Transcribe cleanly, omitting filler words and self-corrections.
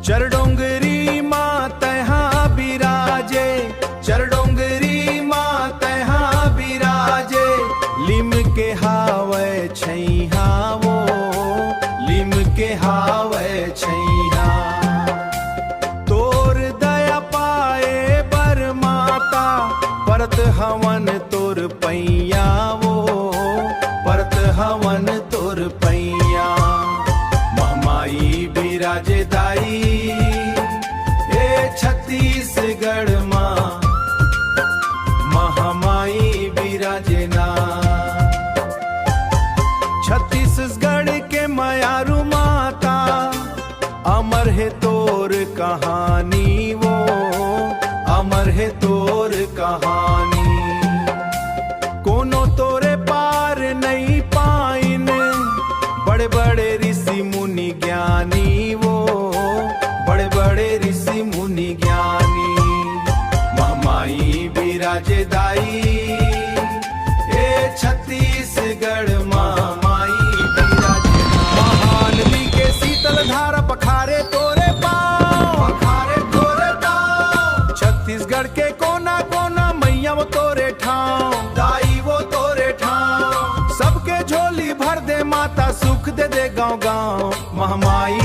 चरडोंगरी माँ तहाँ बिराजे, चरडोंगरी माँ तहाँ बिराजे। लिम के हावे छैहा वो, लिम के हावे छैहा। तोर दया पाए बर माता, परत हवन तोर पैया वो, परत हवन तोर पैया। महमाई बिराजे दाई ए छत्तीसगढ़ माँ, महमाई बिराजे ना। छत्तीसगढ़ के मयारू माता, अमर है तोर कहानी वो, अमर है तोर कहानी। कोनो तोरे पार नहीं पाइन, बड़े बड़े ऋषि मुनि ज्ञानी वो, बड़े बड़े ऋषि मुनि ज्ञानी। महमाई बिराजे दाई ए छत्तीसगढ़ माँ, माई बिराजे। महानदी के शीतल धारा पखारे तोरे पाँव, पखारे तोरे पाँव। छत्तीसगढ़ के कोना कोना मैया वो तोरे ठाव, दाई वो तोरे ठाव। सबके झोली भर दे माता, सुख दे दे गाँव गाँव। महमाई